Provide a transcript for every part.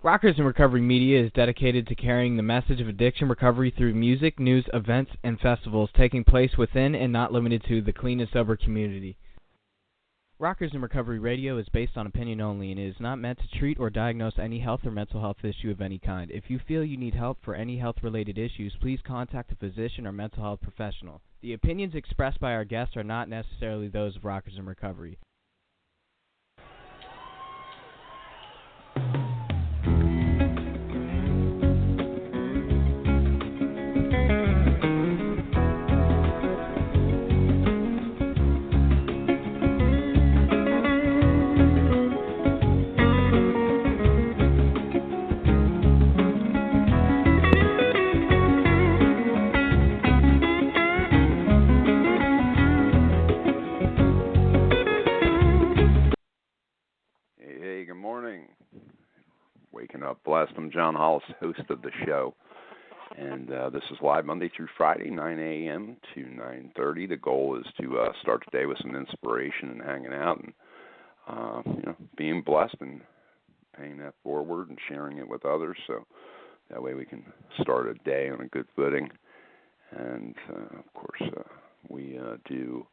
Rockers in Recovery Media is dedicated to carrying the message of addiction recovery through music, news, events, and festivals taking place within and not limited to the clean and sober community. Rockers in Recovery Radio is based on opinion only and is not meant to treat or diagnose any health or mental health issue of any kind. If you feel you need help for any health-related issues, please contact a physician or mental health professional. The opinions expressed by our guests are not necessarily those of Rockers in Recovery. Blessed. I'm John Hollis, host of the show, and this is live Monday through Friday, 9 a.m. to 9:30. The goal is to start the day with some inspiration and hanging out and being blessed and paying that forward and sharing it with others, so that way we can start a day on a good footing. And of course, we do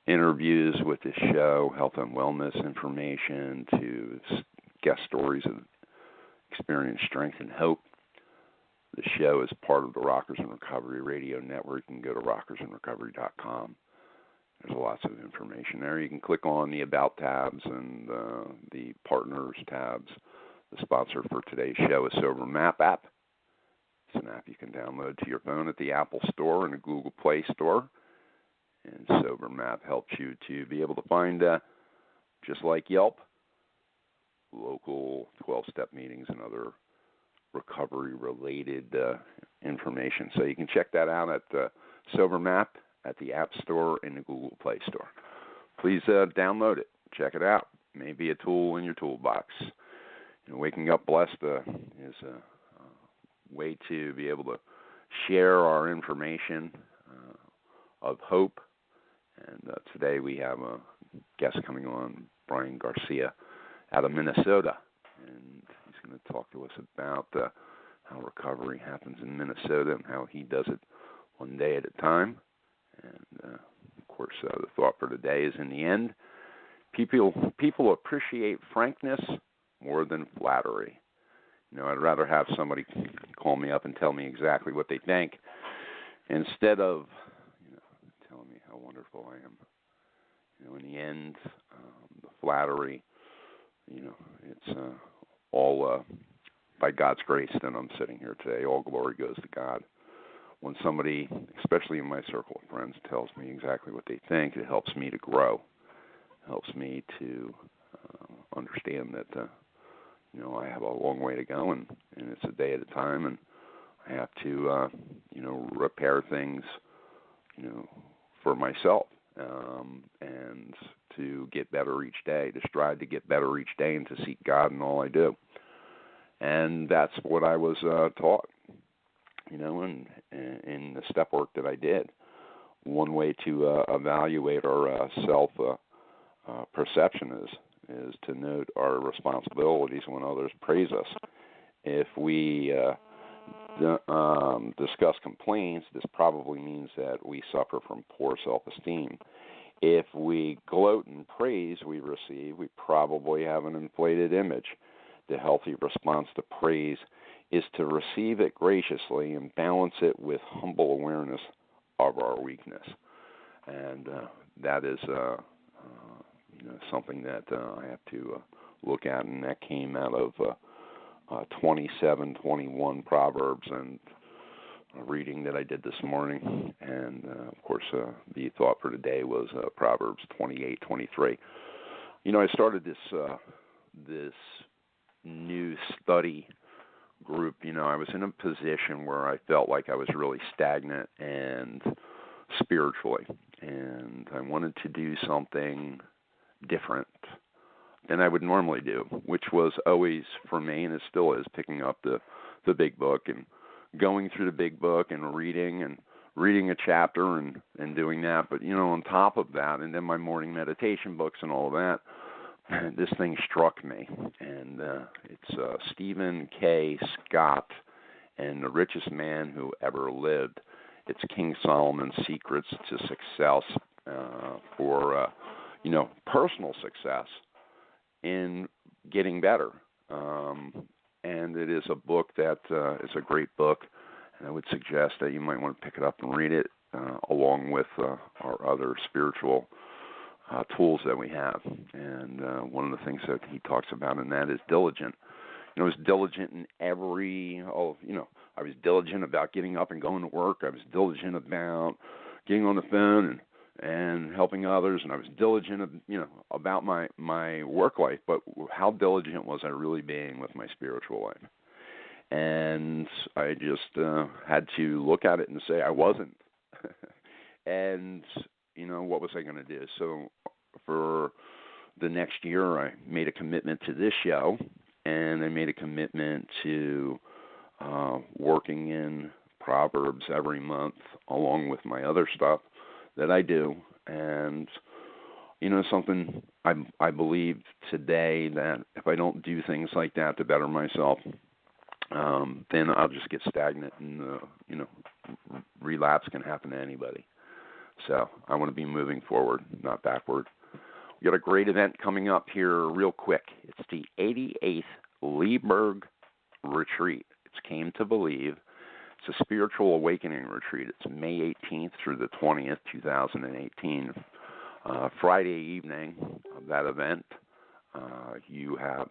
interviews with this show, health and wellness information, to guest stories of experience, strength, and hope. The show is part of the Rockers in Recovery Radio Network. You can go to rockersinrecovery.com. There's lots of information there. You can click on the About tabs and the Partners tabs. The sponsor for today's show is Sober Map app. It's an app you can download to your phone at the Apple Store and the Google Play Store. And Sober Map helps you to be able to find, just like Yelp, local 12-step meetings and other recovery-related information. So you can check that out at Sober Map at the App Store and the Google Play Store. Please download it. Check it out. Maybe a tool in your toolbox. Waking Up Blessed is a way to be able to share our information of hope. And today we have a guest coming on, Bryan Garcia, out of Minnesota, and he's going to talk to us about how recovery happens in Minnesota and how he does it one day at a time. And of course, the thought for today is, in the end, people appreciate frankness more than flattery. I'd rather have somebody call me up and tell me exactly what they think instead of telling me how wonderful I am. In the end, the flattery, it's all by God's grace that I'm sitting here today. All glory goes to God. When somebody, especially in my circle of friends, tells me exactly what they think, it helps me to grow. It helps me to understand that, I have a long way to go, and it's a day at a time, and I have to, repair things, for myself. And to get better each day, to strive to get better each day, and to seek God in all I do. And that's what I was taught, in the step work that I did. One way to evaluate our self-perception is to note our responsibilities when others praise us. If we discuss complaints, this probably means that we suffer from poor self-esteem. If we gloat in praise we receive, we probably have an inflated image. The healthy response to praise is to receive it graciously and balance it with humble awareness of our weakness. And that is something that I have to look at, and that came out of 27:21 Proverbs and a reading that I did this morning. And of course, the thought for today was Proverbs 28:23. I started this new study group. I was in a position where I felt like I was really stagnant and spiritually, and I wanted to do something different than I would normally do, which was always, for me, and it still is, picking up the big book and going through the big book and reading a chapter and doing that. But, on top of that, and then my morning meditation books and all of that, this thing struck me, and it's Stephen K. Scott and The Richest Man Who Ever Lived. It's King Solomon's Secrets to Success for personal success in getting better. And it is a book that is a great book, and I would suggest that you might want to pick it up and read it along with our other spiritual tools that we have. And one of the things that he talks about in that is diligent. I was diligent in I was diligent about getting up and going to work. I was diligent about getting on the phone and helping others, and I was diligent, about my work life. But how diligent was I really being with my spiritual life? And I just had to look at it and say I wasn't. And what was I going to do? So for the next year, I made a commitment to this show, and I made a commitment to working in Proverbs every month along with my other stuff that I do. And, something I believe today that if I don't do things like that to better myself, then I'll just get stagnant and, relapse can happen to anybody. So I want to be moving forward, not backward. We got a great event coming up here real quick. It's the 88th Leeburg Retreat. It's Came to Believe. It's a spiritual awakening retreat. It's May 18th through the 20th, 2018. Friday evening of that event, you have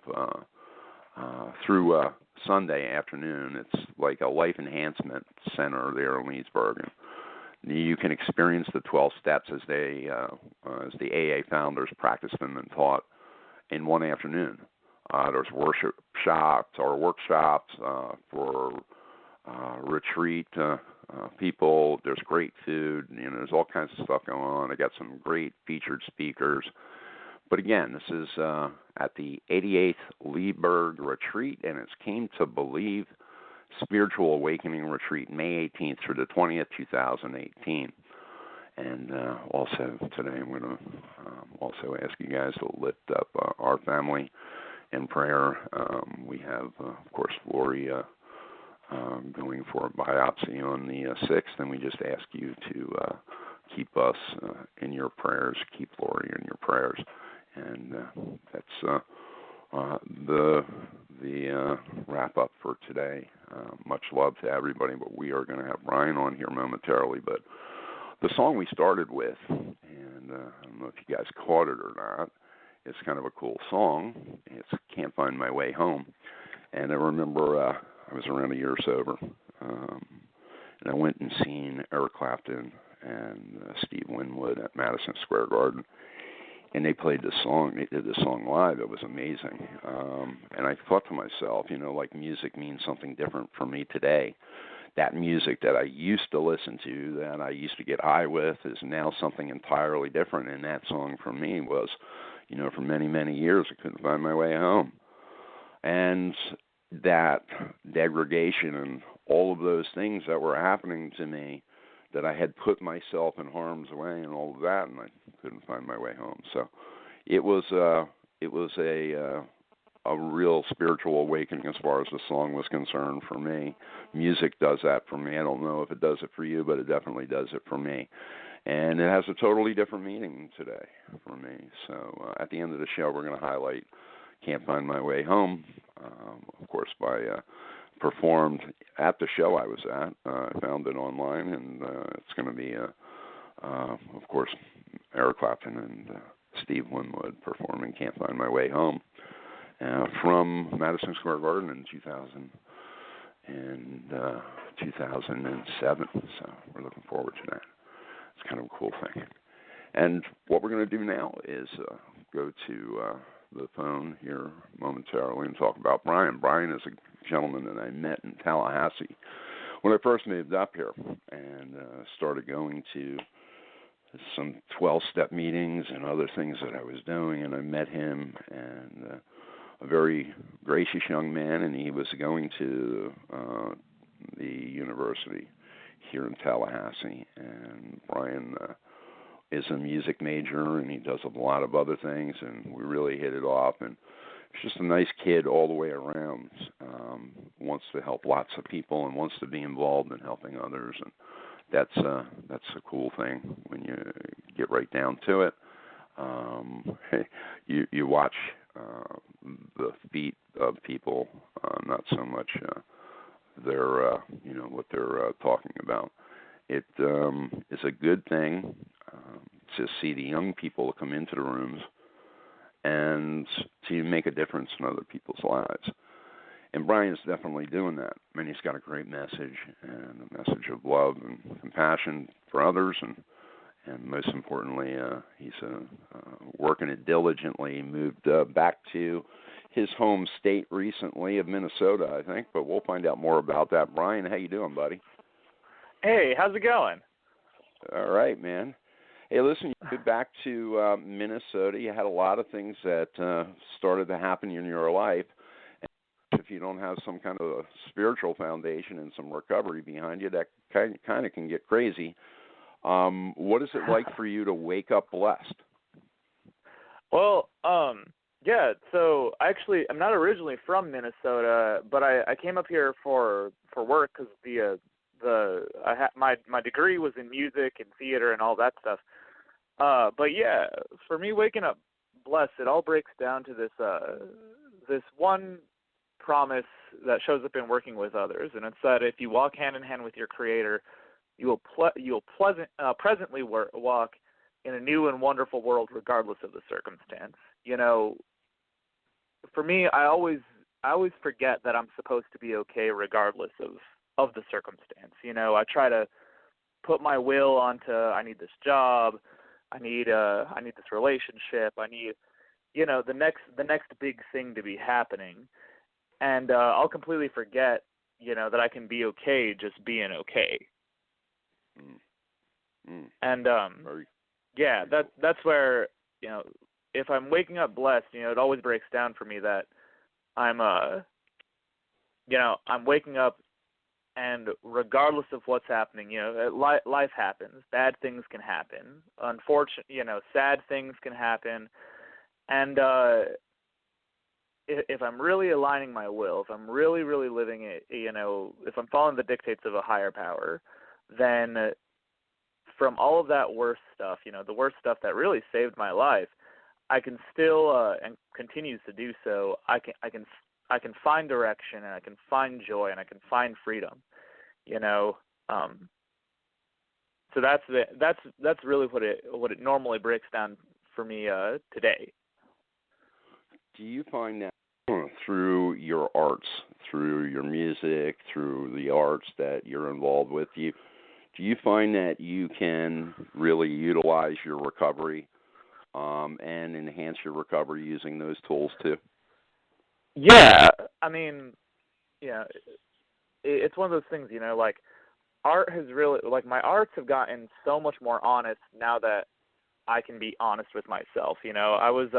through Sunday afternoon, it's like a life enhancement center there in Leesburg. And you can experience the 12 steps as the AA founders practiced them and taught in one afternoon. There's workshops for retreat people. There's great food. There's all kinds of stuff going on. I got some great featured speakers. But again, this is at the 88th Leeburg Retreat, and it's Came to Believe Spiritual Awakening Retreat, May 18th through the 20th, 2018. And also today I'm going to also ask you guys to lift up our family in prayer. We have, of course, Lori going for a biopsy on the 6th, and we just ask you to keep us in your prayers, keep Lori in your prayers. And that's the wrap up for today. Much love to everybody, but we are going to have Bryan on here momentarily. But the song we started with, and I don't know if you guys caught it or not, it's kind of a cool song. It's Can't Find My Way Home. And I remember I was around a year sober, and I went and seen Eric Clapton and Steve Winwood at Madison Square Garden. And they played the song. They did the song live. It was amazing. And I thought to myself, like music means something different for me today. That music that I used to listen to, that I used to get high with, is now something entirely different. And that song for me was, for many, many years, I couldn't find my way home. And that degradation and all of those things that were happening to me, that I had put myself in harm's way and all of that, and I couldn't find my way home. So it was a real spiritual awakening as far as the song was concerned for me. Music does that for me. I don't know if it does it for you, but it definitely does it for me. And it has a totally different meaning today for me. So at the end of the show, we're going to highlight Can't Find My Way Home, of course, by performed at the show I was at. I found it online, and it's going to be, of course, Eric Clapton and Steve Winwood performing Can't Find My Way Home from Madison Square Garden in 2007. So we're looking forward to that. It's kind of a cool thing. And what we're going to do now is go to the phone here momentarily and talk about Bryan. Bryan is a gentleman that I met in Tallahassee when I first moved up here, and started going to some 12-step meetings and other things that I was doing, and I met him, and a very gracious young man, and he was going to the university here in Tallahassee, and Bryan is a music major, and he does a lot of other things, and we really hit it off. And he's just a nice kid all the way around. Wants to help lots of people and wants to be involved in helping others, and that's a cool thing when you get right down to it. You watch the feet of people, not so much their what they're talking about. It is a good thing to see the young people come into the rooms and to make a difference in other people's lives. And Bryan's definitely doing that. I mean, he's got a great message, and a message of love and compassion for others, and most importantly, he's working it diligently. He moved back to his home state recently of Minnesota, I think, but we'll find out more about that. Bryan, how you doing, buddy? Hey, how's it going? All right, man. Hey, listen, you moved back to Minnesota. You had a lot of things that started to happen in your life. And if you don't have some kind of a spiritual foundation and some recovery behind you, that kind of can get crazy. What is it like for you to wake up blessed? Well, yeah. So actually, I'm not originally from Minnesota, but I came up here for work because my degree was in music and theater and all that stuff. But yeah, for me, waking up blessed, it all breaks down to this one promise that shows up in working with others, and it's that if you walk hand in hand with your Creator, you will presently walk in a new and wonderful world, regardless of the circumstance. You know, for me, I always forget that I'm supposed to be okay regardless of the circumstance. You know, I try to put my will onto I need this job, I need this relationship, I need, you know, the next big thing to be happening, and I'll completely forget, you know, that I can be okay just being okay. And yeah, that's where, you know, if I'm waking up blessed, you know, it always breaks down for me that I'm waking up, and regardless of what's happening, you know, life happens. Bad things can happen. Sad things can happen. And if I'm really aligning my will, if I'm really, really living it, you know, if I'm following the dictates of a higher power, then from all of that worst stuff, you know, the worst stuff that really saved my life, I can still and continues to do so. I can find direction, and I can find joy, and I can find freedom. You know, so that's really what it normally breaks down for me today. Do you find that through your arts, through your music, through the arts that you're involved with, do you find that you can really utilize your recovery and enhance your recovery using those tools too? Yeah, I mean, yeah, it's one of those things, you know, like art has really, like my arts have gotten so much more honest now that I can be honest with myself. You know, I always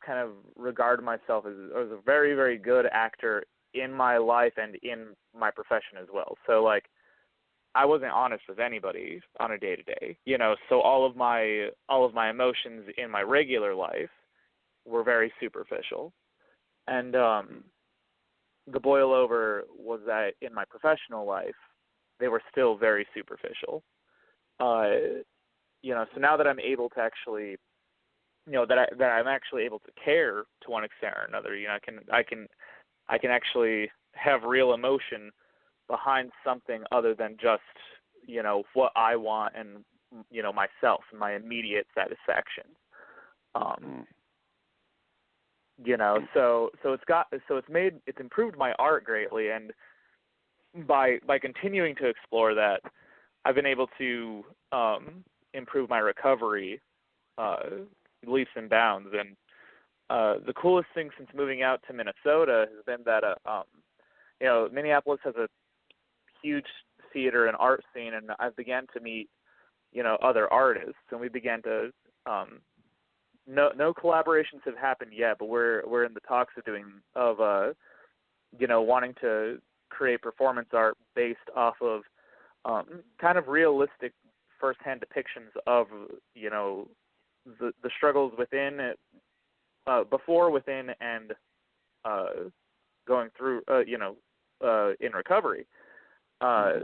kind of regard myself as a very, very good actor in my life and in my profession as well. So like, I wasn't honest with anybody on a day-to-day, you know, so all of my emotions in my regular life were very superficial. And the boil over was that in my professional life, they were still very superficial. You know, so now that I'm able to actually, you know, that I'm actually able to care to one extent or another, you know, I can actually have real emotion behind something other than just, you know, what I want and, you know, myself and my immediate satisfaction. You know, so it's improved my art greatly, and by continuing to explore that, I've been able to improve my recovery leaps and bounds. And the coolest thing since moving out to Minnesota has been that you know, Minneapolis has a huge theater and art scene, and I began to meet, you know, other artists, and we began to no collaborations have happened yet, but we're in the talks of you know, wanting to create performance art based off of kind of realistic firsthand depictions of, the struggles within, before, within, and going through, in recovery. All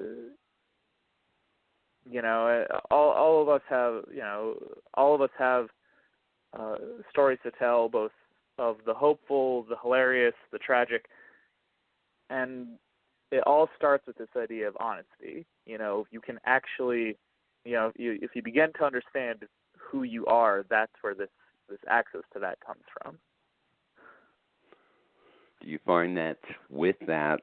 of us have stories to tell, both of the hopeful, the hilarious, the tragic, and it all starts with this idea of honesty. You can actually, if you begin to understand who you are, that's where this access to that comes from. Do you find that with that,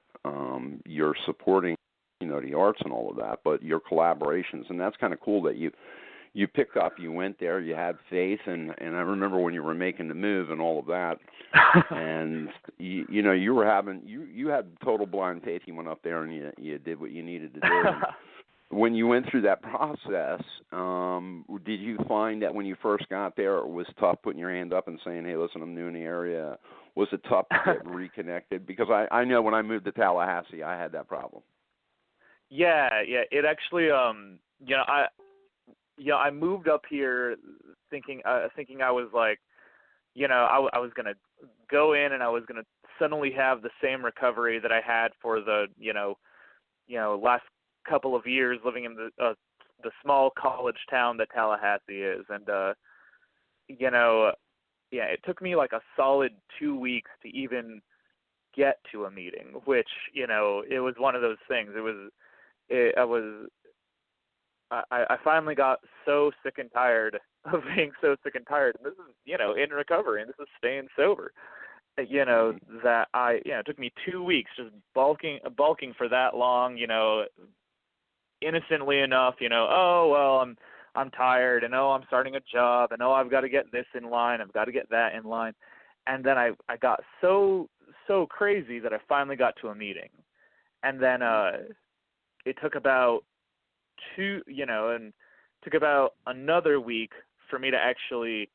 you're supporting, the arts and all of that, but your collaborations, and that's kind of cool that you picked up, you went there, you had faith, and I remember when you were making the move and all of that, and you were you had total blind faith. You went up there and you did what you needed to do. And when you went through that process, did you find that when you first got there, it was tough putting your hand up and saying, "Hey, listen, I'm new in the area"? Was it tough to get reconnected? Because I know when I moved to Tallahassee, I had that problem. Yeah. It actually, I moved up here thinking I was like, I was gonna go in and I was gonna suddenly have the same recovery that I had for the, last couple of years living in the small college town that Tallahassee is, and it took me like a solid 2 weeks to even get to a meeting, which, it was one of those things. I finally got so sick and tired of being so sick and tired. And this is, in recovery, and this is staying sober. That it took me 2 weeks just bulking for that long, innocently enough, oh, well, I'm tired, and I'm starting a job, and I've got to get this in line, I've got to get that in line. And then I got so crazy that I finally got to a meeting. And then it took about took about another week for me to actually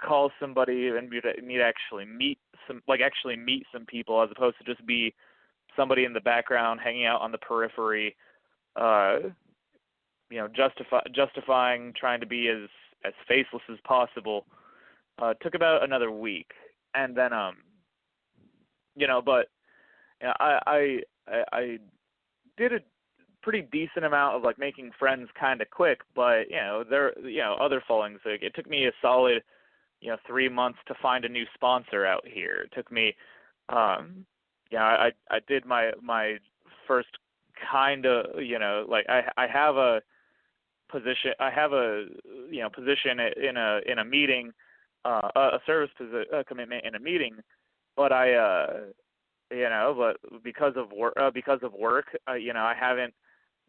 call somebody and me to actually meet some people, as opposed to just be somebody in the background hanging out on the periphery, justifying trying to be as faceless as possible. Took about another week, and then I did a pretty decent amount of like making friends kind of quick, but there other fallings. Like, it took me a solid 3 months to find a new sponsor out here. It took me I did my first kind of I have a position. I have a position in a meeting, a service commitment in a meeting, but but because of work, I haven't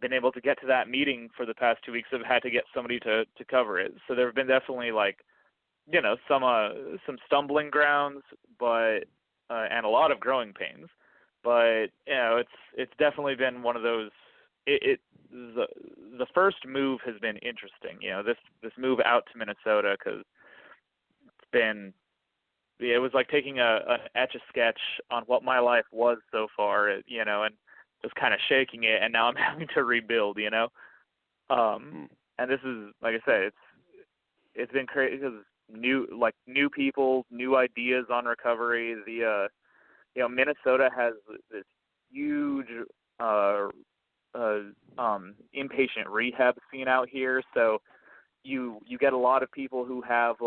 been able to get to that meeting for the past 2 weeks. I've had to get somebody to cover it. So there have been definitely some stumbling grounds, but and a lot of growing pains. But it's definitely been one of those. The first move has been interesting. This move out to Minnesota, because it was like taking an Etch-a-Sketch on what my life was so far, and just kind of shaking it, and now I'm having to rebuild, and this is, like I said, it's been crazy because new people, new ideas on recovery. Minnesota has this huge inpatient rehab scene out here, so you get a lot of people who have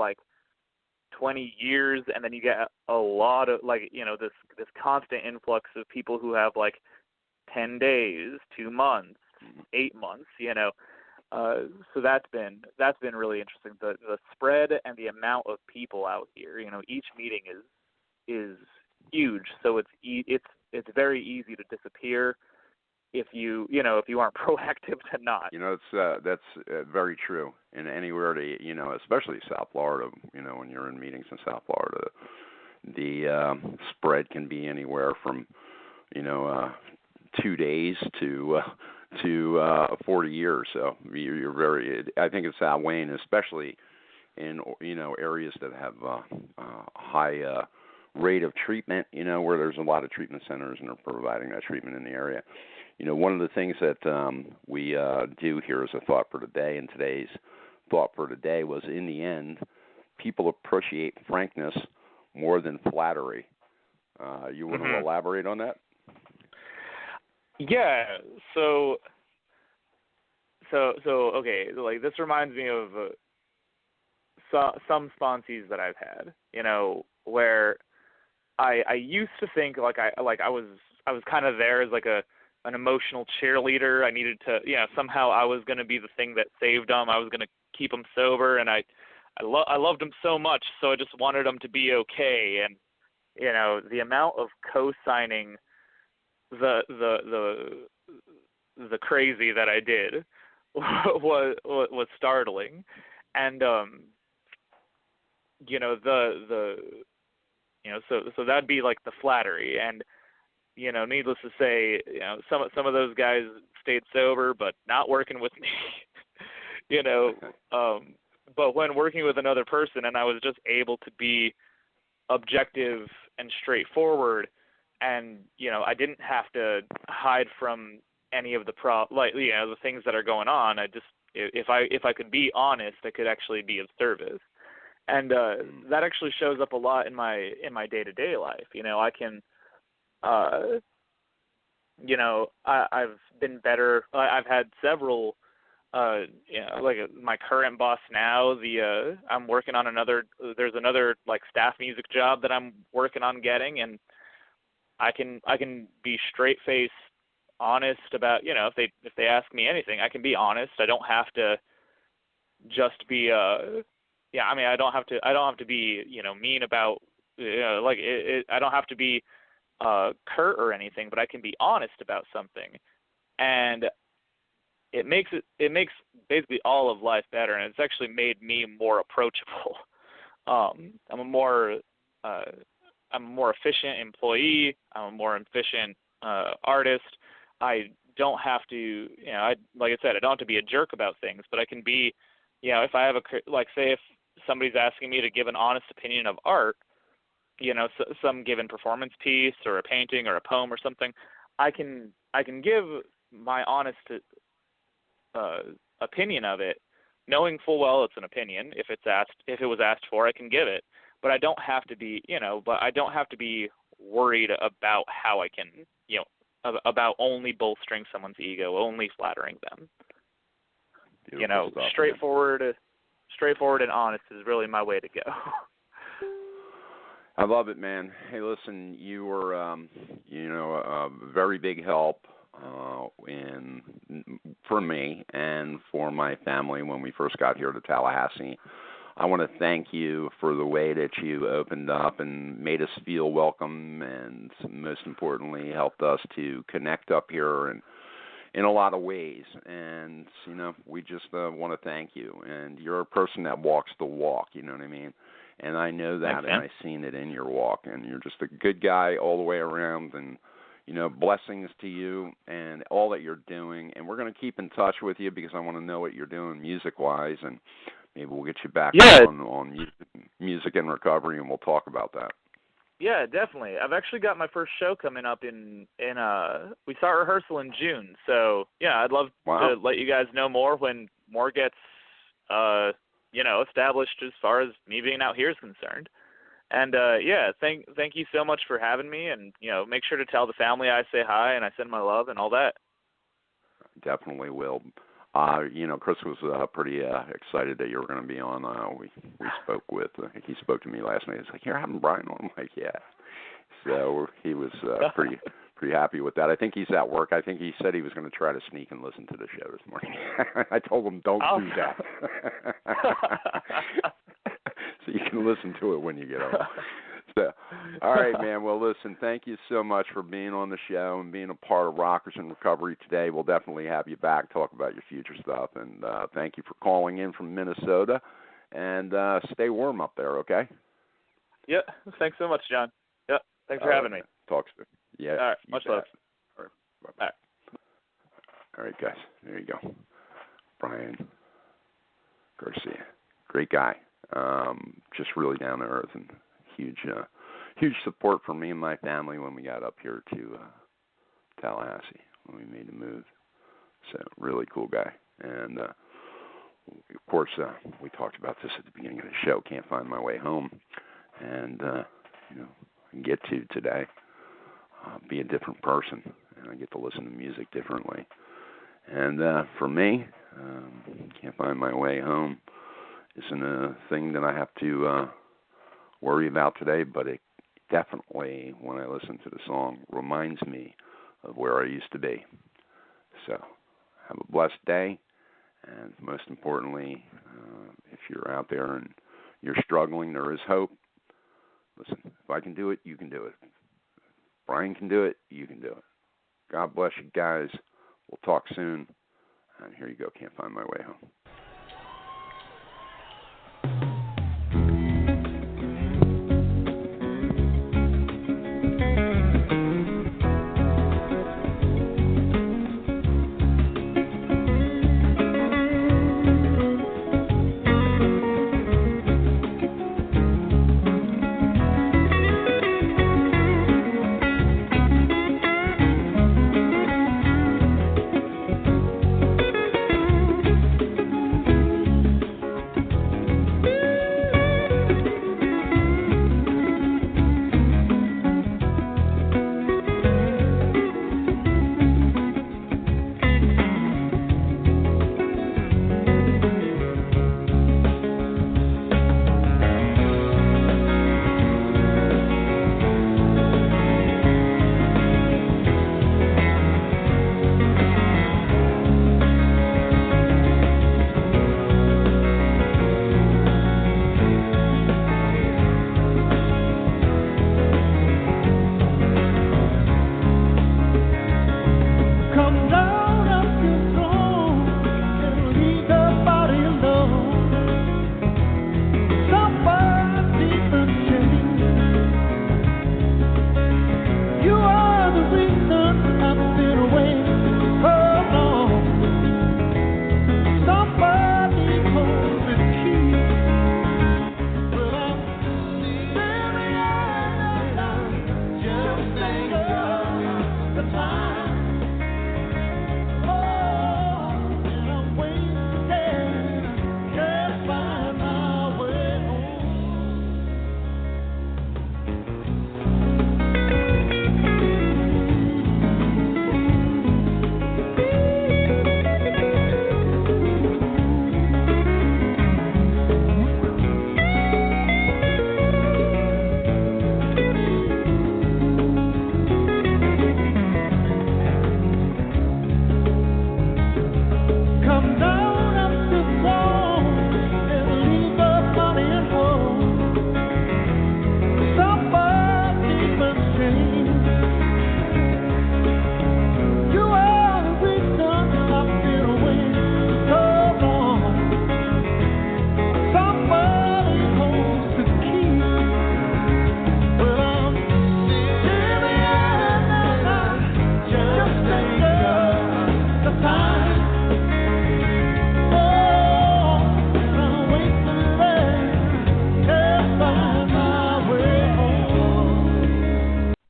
20 years, and then you get a lot of this constant influx of people who have 10 days, 2 months, 8 months, so that's been really interesting. The spread and the amount of people out here, each meeting is huge, so it's very easy to disappear if you aren't proactive to not. That's very true. And anywhere to, especially South Florida, when you're in meetings in South Florida, the spread can be anywhere from, 2 days to 40 years. So you're very, I think it's that way, and especially in, areas that have high rate of treatment, where there's a lot of treatment centers and are providing that treatment in the area. one of the things that we do here as a thought for today, and today's thought for today was, in the end, people appreciate frankness more than flattery. You want to elaborate on that? Yeah. So okay. Like, this reminds me of some sponsees that I've had. Where I used to think I was kind of there as like an emotional cheerleader. I needed to, somehow I was going to be the thing that saved them. I was going to keep them sober, and I loved them so much, so I just wanted them to be okay. And the amount of co-signing the crazy that I did was startling. And so that'd be like the flattery. And needless to say, some of those guys stayed sober, but not working with me. But when working with another person, and I was just able to be objective and straightforward, and I didn't have to hide from any of the the things that are going on. I just, if I could be honest, I could actually be of service, and that actually shows up a lot in my day-to-day life. I can, I've been better. I've had several. Like my current boss now, I'm working on there's another like staff music job that I'm working on getting, and I can be straight-faced, honest about, if they ask me anything, I can be honest. I don't have to just be I don't have to be, mean about, I don't have to be curt or anything, but I can be honest about something. And it makes basically all of life better, and it's actually made me more approachable. I'm a more efficient employee. I'm a more efficient artist. I don't have to, like I said, I don't have to be a jerk about things, but I can be, if I have say if somebody's asking me to give an honest opinion of art, some given performance piece or a painting or a poem or something, I can give my honest opinion of it, knowing full well it's an opinion. If it was asked for, I can give it, but I don't have to be, worried about how I can, about only bolstering someone's ego, only flattering them. Beautiful stuff, straightforward and honest is really my way to go. I love it, man. Hey, listen, you were, a very big help for me and for my family when we first got here to Tallahassee. I want to thank you for the way that you opened up and made us feel welcome, and most importantly, helped us to connect up here and in a lot of ways. And, we just want to thank you. And you're a person that walks the walk, you know what I mean? And I know that, and I've seen it in your walk. And you're just a good guy all the way around. And, blessings to you and all that you're doing. And we're going to keep in touch with you because I want to know what you're doing music-wise. And maybe we'll get you back on music and recovery, and we'll talk about that. Yeah, definitely. I've actually got my first show coming up in we start rehearsal in June. So, yeah, I'd love to let you guys know more when more gets, established as far as me being out here is concerned. And, thank you so much for having me. And, make sure to tell the family I say hi and I send my love and all that. Definitely will. Chris was pretty excited that you were going to be on. We spoke with, he spoke to me last night. He's like, you're having Bryan on? I'm like, yeah. So he was pretty happy with that. I think he's at work. I think he said he was going to try to sneak and listen to the show this morning. I told him, don't do that. So you can listen to it when you get home. So, all right, man. Well, listen, thank you so much for being on the show and being a part of Rockers in Recovery today. We'll definitely have you back, talk about your future stuff. And thank you for calling in from Minnesota. And stay warm up there, okay? Yeah. Thanks so much, John. Yeah. Thanks for having me. Talk soon. Yeah. All right. Much love. All right. Bye-bye. All right, guys. There you go. Bryan Garcia. Great guy. Just really down to earth and huge support for me and my family when we got up here to Tallahassee. when we made the move. So really cool guy. And of course, we talked about this at the beginning of the show. Can't find my way home, and I can get to today. Be a different person, and I get to listen to music differently. And for me, can't find my way home isn't a thing that I have to worry about today, but it definitely, when I listen to the song, reminds me of where I used to be. So have a blessed day, and most importantly, if you're out there and you're struggling, there is hope. Listen, if I can do it, you can do it. If Bryan can do it, you can do it. God bless you guys. We'll talk soon. And here you go, Can't Find My Way Home.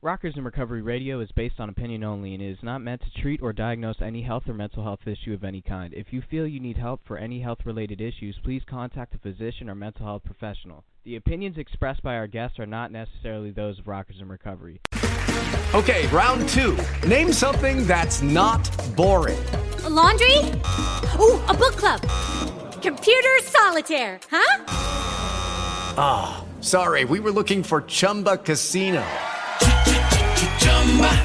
Rockers in Recovery Radio is based on opinion only and is not meant to treat or diagnose any health or mental health issue of any kind. If you feel you need help for any health-related issues, please contact a physician or mental health professional. The opinions expressed by our guests are not necessarily those of Rockers in Recovery. Okay, round two. Name something that's not boring. A laundry? Ooh, a book club. Computer solitaire, huh? Ah, sorry, we were looking for Chumba Casino.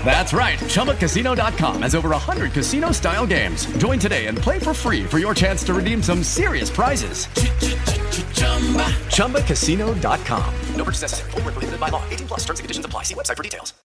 That's right. ChumbaCasino.com has over 100 casino-style games. Join today and play for free for your chance to redeem some serious prizes. ChumbaCasino.com. No purchase necessary. Void where prohibited by law. 18+ terms and conditions apply. See website for details.